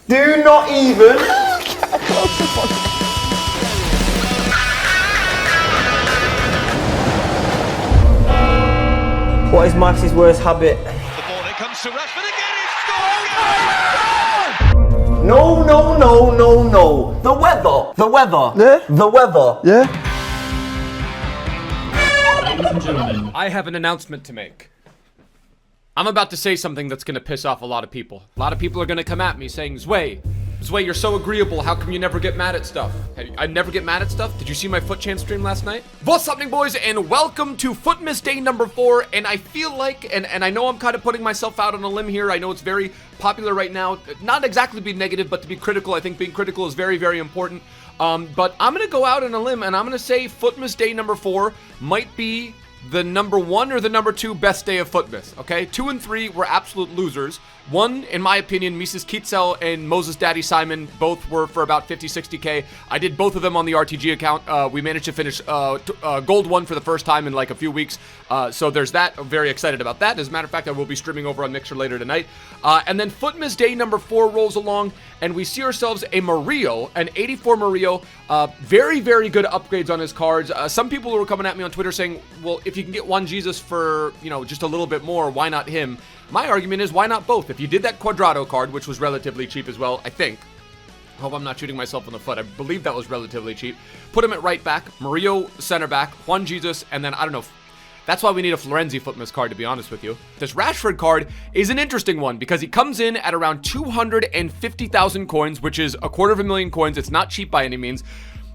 Do not even. What is Max's worst habit? The ball, it comes to Rashford again, it's No. The weather. Yeah? The weather. Yeah? Ladies and gentlemen, I have an announcement to make. I'm about to say something that's gonna piss off a lot of people. A lot of people are gonna come at me saying, Zwei, you're so agreeable. How come you never get mad at stuff? I never get mad at stuff? Did you see my Foot Chant stream last night? What's happening, boys? And welcome to Footmas Day number 4. And I feel like, and I know I'm kind of putting myself out on a limb here. I know it's very popular right now. Not exactly be negative, but to be critical. I think being critical is very, very important. But I'm gonna go out on a limb and I'm gonna say Footmas Day number 4 might be the number 1 or the number 2 best day of Footmas, okay? 2 and 3 were absolute losers. 1, in my opinion, Mrs. Kitzel and Moses Daddy Simon both were for about 50, 60K. I did both of them on the RTG account. We managed to finish gold 1 for the first time in like a few weeks. So there's that. I'm very excited about that. As a matter of fact, I will be streaming over on Mixer later tonight. And then Footmas Day number 4 rolls along, and we see ourselves a Murillo, an 84 Murillo. Very, very good upgrades on his cards. Some people were coming at me on Twitter saying, well, if you can get Juan Jesus for, you know, just a little bit more, why not him? My argument is, why not both? If you did that Cuadrado card, which was relatively cheap as well, I think. I hope I'm not shooting myself in the foot. I believe that was relatively cheap. Put him at right back, Murillo center back, Juan Jesus, and then, I don't know, that's why we need a Florenzi Footmas card, to be honest with you. This Rashford card is an interesting one because he comes in at around 250,000 coins, which is 250,000 coins. It's not cheap by any means.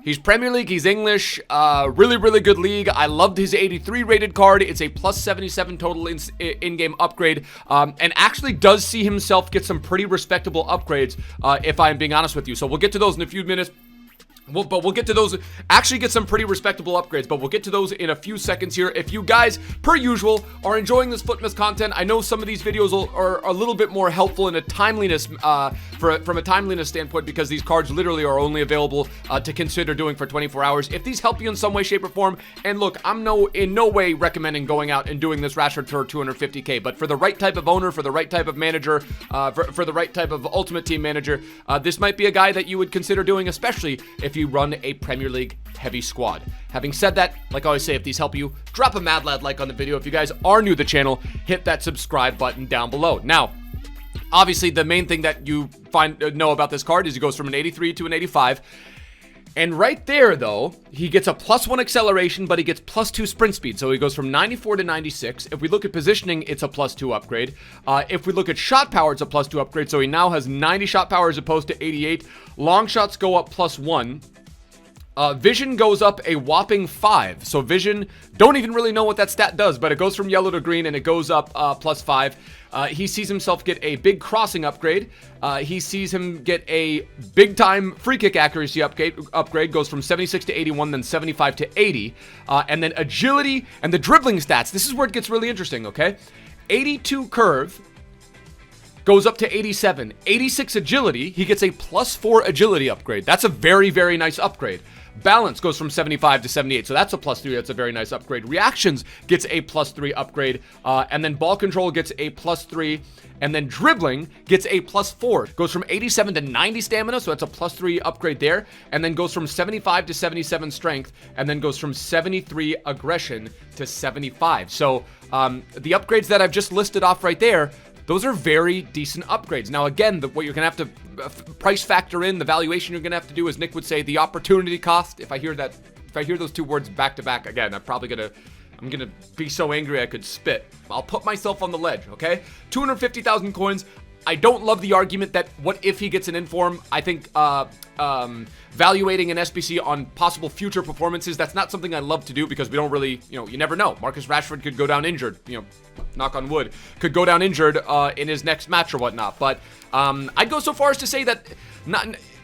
He's Premier League, he's English, really, really good league. I loved his 83 rated card. It's a plus 77 total in-game upgrade, and actually does see himself get some pretty respectable upgrades, if I'm being honest with you. So we'll get to those in a few minutes. But we'll get to those, actually get some pretty respectable upgrades, but we'll get to those in a few seconds here. If you guys, per usual, are enjoying this Footmas content, I know some of these videos are a little bit more helpful in a timeliness, from a timeliness standpoint, because these cards literally are only available to consider doing for 24 hours. If these help you in some way, shape, or form, and look, I'm in no way recommending going out and doing this Rashford for 250K, but for the right type of owner, for the right type of manager, for the right type of Ultimate Team manager, this might be a guy that you would consider doing, especially if you run a Premier League heavy squad. Having said that, like I always say, if these help you, drop a mad lad like on the video. If you guys are new to the channel, hit that subscribe button down below. Now, obviously, the main thing that you know about this card is he goes from an 83 to an 85. And right there, though, he gets a +1 acceleration, but he gets +2 sprint speed. So he goes from 94 to 96. If we look at positioning, it's a +2 upgrade. If we look at shot power, it's a +2 upgrade. So he now has 90 shot power as opposed to 88. Long shots go up +1. Vision goes up a whopping 5. So vision, don't even really know what that stat does, but it goes from yellow to green and it goes up +5. He sees himself get a big crossing upgrade. He sees him get a big time free kick accuracy upgrade, goes from 76 to 81, then 75 to 80. And then agility and the dribbling stats. This is where it gets really interesting, okay? 82 curve goes up to 87. 86 agility, he gets a +4 agility upgrade. That's a very, very nice upgrade. Balance goes from 75 to 78, so that's a +3. That's a very nice upgrade. Reactions gets a +3 upgrade, and then ball control gets a +3, and then dribbling gets a +4. Goes from 87 to 90 stamina, so that's a +3 upgrade there, and then goes from 75 to 77 strength, and then goes from 73 aggression to 75. So the upgrades that I've just listed off right there, those are very decent upgrades. Now, again, what you're going to have to price factor in, the valuation you're going to have to do, as Nick would say, the opportunity cost. If I hear those two words back to back again, I'm going to be so angry I could spit. I'll put myself on the ledge, okay? 250,000 coins. I don't love the argument that what if he gets an inform. I think valuating an SBC on possible future performances, that's not something I love to do because we don't really, you never know. Marcus Rashford could go down injured, knock on wood, could go down injured in his next match or whatnot. But I'd go so far as to say that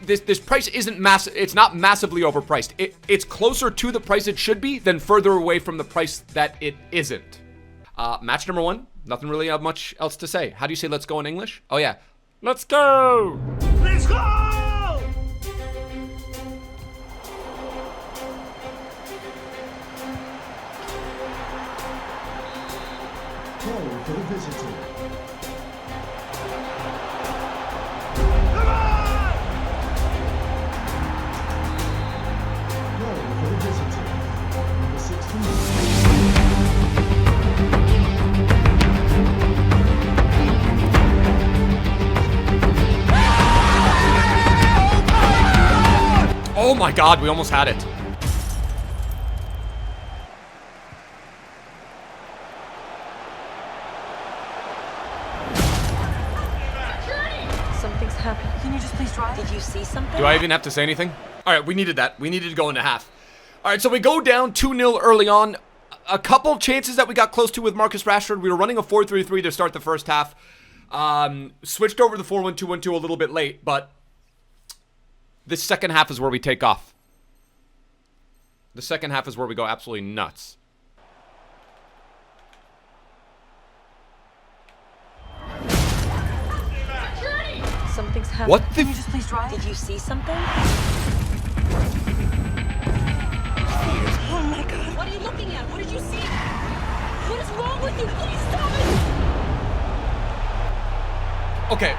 this price isn't massive. It's not massively overpriced. It's closer to the price it should be than further away from the price that it isn't. Match number 1. Nothing really much else to say. How do you say let's go in English? Oh yeah. Let's go! Let's go! Goal for the visitor. Come on! Oh my god, we almost had it. Something's happened. Can you just please drive? Did you see something? Do I even have to say anything? Alright, we needed that. We needed to go into half. Alright, so we go down 2-0 early on. A couple chances that we got close to with Marcus Rashford. We were running a 4-3-3 to start the first half. Switched over to the 4-1-2-1-2 a little bit late, but this second half is where we take off. The second half is where we go absolutely nuts. Something's happened. What the? Can you just please drive? Did you see something? Oh my god. What are you looking at? What did you see? What is wrong with you? Please stop it! Okay.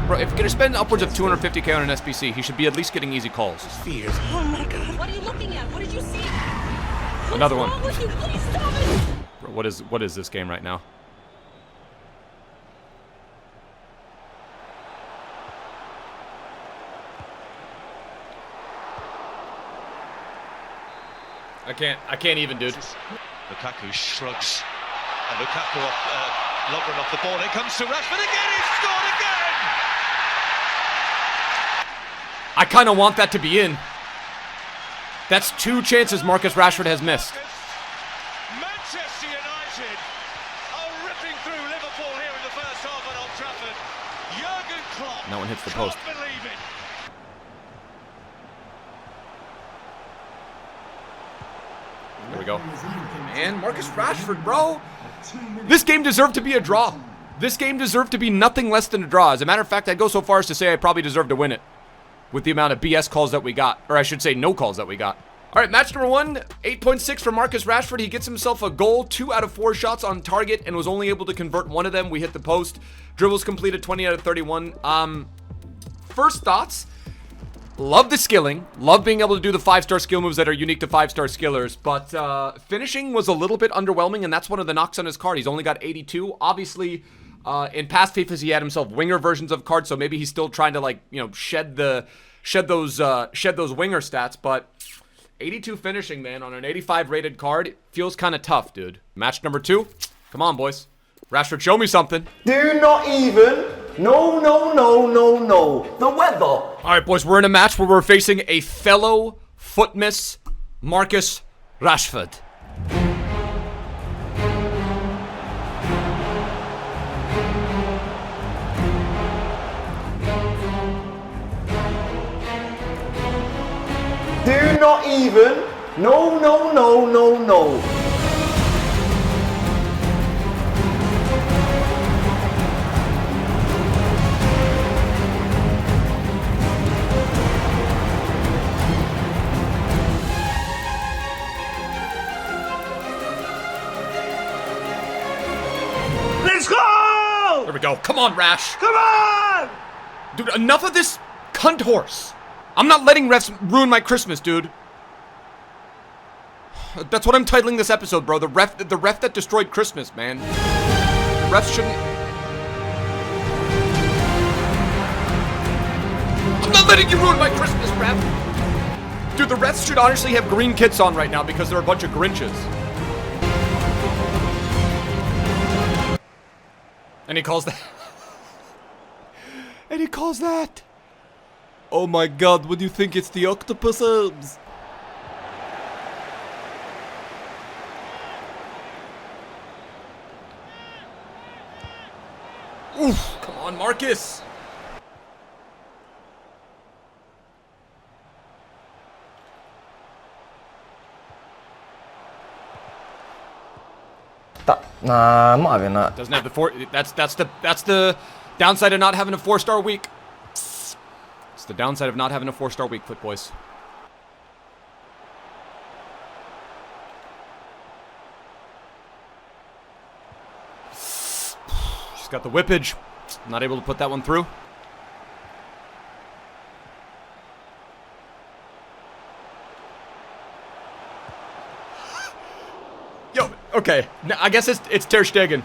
Bro, if you're gonna spend upwards of 250k on an SBC, he should be at least getting easy calls. Fears. Oh my god. What are you looking at? What did you see? Another one. What's wrong with you? Please stop it! Bro, what is this game right now? I can't even, dude. Lukaku shrugs. And Lukaku lobbing off the ball. It comes to Rashford again. He's scored again. I kind of want that to be in. That's 2 chances Marcus Rashford has missed. Manchester United are ripping through Liverpool here in the first half at Old Trafford. Jurgen Klopp. That one hits the post. Can't believe it. There we go. Man, Marcus Rashford, bro. This game deserved to be a draw. This game deserved to be nothing less than a draw. As a matter of fact, I'd go so far as to say I probably deserved to win it with the amount of BS calls that we got. Or I should say no calls that we got. All right, match number 1, 8.6 for Marcus Rashford. He gets himself a goal, 2 out of 4 shots on target, and was only able to convert 1 of them. We hit the post. Dribbles completed 20 out of 31. First thoughts. Love the skilling. Love being able to do the 5-star skill moves that are unique to 5-star skillers. But finishing was a little bit underwhelming, and that's one of the knocks on his card. He's only got 82. Obviously, in past FIFAs, he had himself winger versions of cards, so maybe he's still trying to, like, you know, shed those winger stats. But 82 finishing, man, on an 85 rated card, it feels kind of tough, dude. Match number 2. Come on, boys. Rashford, show me something. Do not even. No. The weather. All right, boys, we're in a match where we're facing a fellow Footmas, Marcus Rashford. Do not even. No. Let's go! There we go. Come on, Rash. Come on! Dude, enough of this cunt horse. I'm not letting refs ruin my Christmas, dude. That's what I'm titling this episode, bro. The ref that destroyed Christmas, man. Refs shouldn't... I'm not letting you ruin my Christmas, ref. Dude, the refs should honestly have green kits on right now because they're a bunch of Grinches. And he calls that... And he calls that... Oh my god, what do you think it's the octopus arms? Oof, come on, Marcus. Nah, I'm not having that. Doesn't have the 4. That's the downside of not having a 4-star week. It's the downside of not having a 4-star week, Foot Boys. She's got the whippage. Not able to put that one through. Yo, okay. I guess it's Ter Stegen.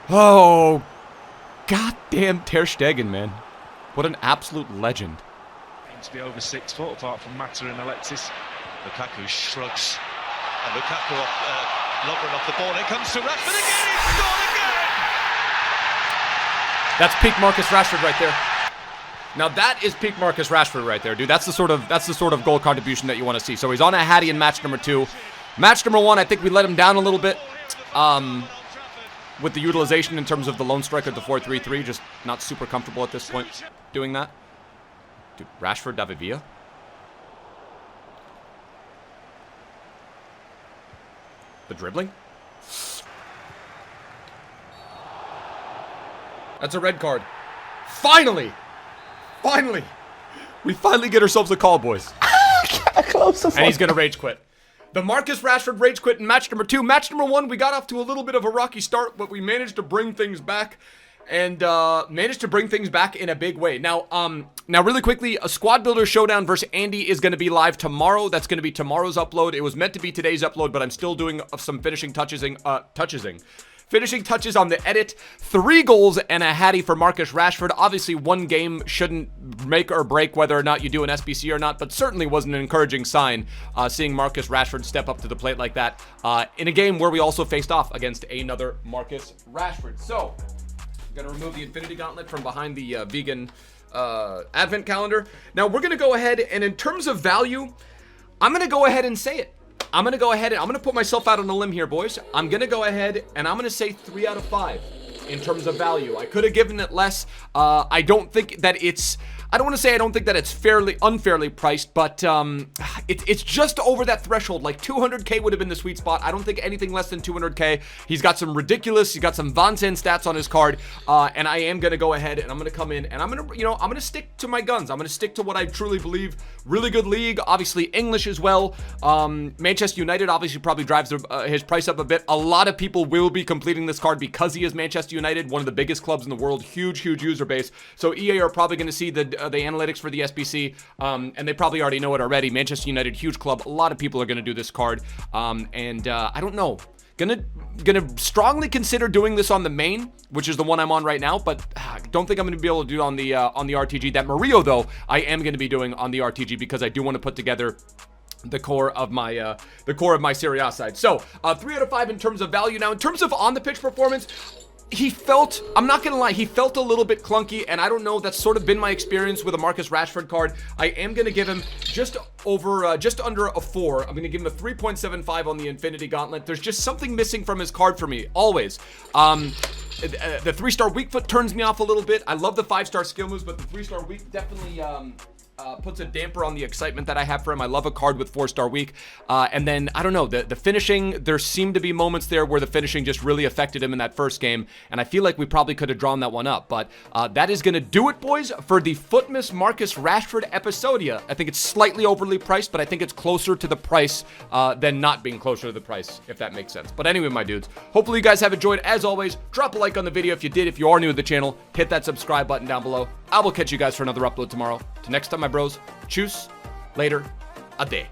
Oh, goddamn Ter Stegen, man. What an absolute legend. Seems to be over 6 foot, apart from Mata and Alexis. Lukaku shrugs, and Lukaku Lovren off the ball. It comes to Rashford again. He's scored again. That's peak Marcus Rashford right there. Now that is peak Marcus Rashford right there, dude. That's the sort of goal contribution that you want to see. So he's on a hattie in match number 2. Match number 1, I think we let him down a little bit with the utilization in terms of the lone striker, the 4-3-3. Just not super comfortable at this point doing that. Dude, Rashford, David Villa. The dribbling. That's a red card. Finally! Finally! We finally get ourselves a call, boys. And he's gonna rage quit. The Marcus Rashford rage quit in match number 2. Match number 1, we got off to a little bit of a rocky start, but we managed to bring things back. And managed to bring things back in a big way. Now really quickly, a squad builder showdown versus Andy is going to be live tomorrow. That's going to be tomorrow's upload. It was meant to be today's upload, but I'm still doing some finishing touches on the edit. 3 goals and a hattie for Marcus Rashford. Obviously, one game shouldn't make or break whether or not you do an SBC or not, but certainly was an encouraging sign seeing Marcus Rashford step up to the plate like that in a game where we also faced off against another Marcus Rashford. So, I'm gonna remove the Infinity Gauntlet from behind the vegan advent calendar. Now we're gonna go ahead and in terms of value, I'm gonna go ahead and say it. I'm gonna put myself out on a limb here, boys. I'm gonna go ahead and I'm gonna say 3 out of 5 in terms of value. I could have given it less. I don't think that it's I don't want to say I don't think that it's unfairly priced, but it's just over that threshold. Like 200K would have been the sweet spot. I don't think anything less than 200K. He's got some Vansen stats on his card, and I am gonna go ahead and I'm gonna come in and I'm gonna stick to my guns. I'm gonna stick to what I truly believe. Really good league, obviously English as well. Manchester United obviously probably drives his price up a bit. A lot of people will be completing this card because he is Manchester United, one of the biggest clubs in the world, huge user base. So EA are probably gonna see the analytics for the SBC, and they probably already know it already. Manchester United, huge club. A lot of people are going to do this card, and I don't know. Gonna strongly consider doing this on the main, which is the one I'm on right now, but don't think I'm gonna be able to do it on the RTG. That Murillo though, I am gonna be doing on the RTG because I do want to put together the core of my Serie A side. So 3 out of 5 in terms of value. Now in terms of on the pitch performance, he felt, I'm not gonna lie, he felt a little bit clunky, and I don't know, that's sort of been my experience with a Marcus Rashford card. I am gonna give him just under a 4. I'm gonna give him a 3.75 on the Infinity Gauntlet. There's just something missing from his card for me, always. The 3-star weak foot turns me off a little bit. I love the 5-star skill moves, but the 3-star weak definitely puts a damper on the excitement that I have for him. I love a card with 4-star weak. And then, I don't know, the finishing, there seemed to be moments there where the finishing just really affected him in that first game. And I feel like we probably could have drawn that one up. But that is going to do it, boys, for the Footmas Marcus Rashford Episodia. I think it's slightly overly priced, but I think it's closer to the price than not being closer to the price, if that makes sense. But anyway, my dudes, hopefully you guys have enjoyed. As always, drop a like on the video if you did. If you are new to the channel, hit that subscribe button down below. I will catch you guys for another upload tomorrow. Till next time, my bros, tschüss, later, ade.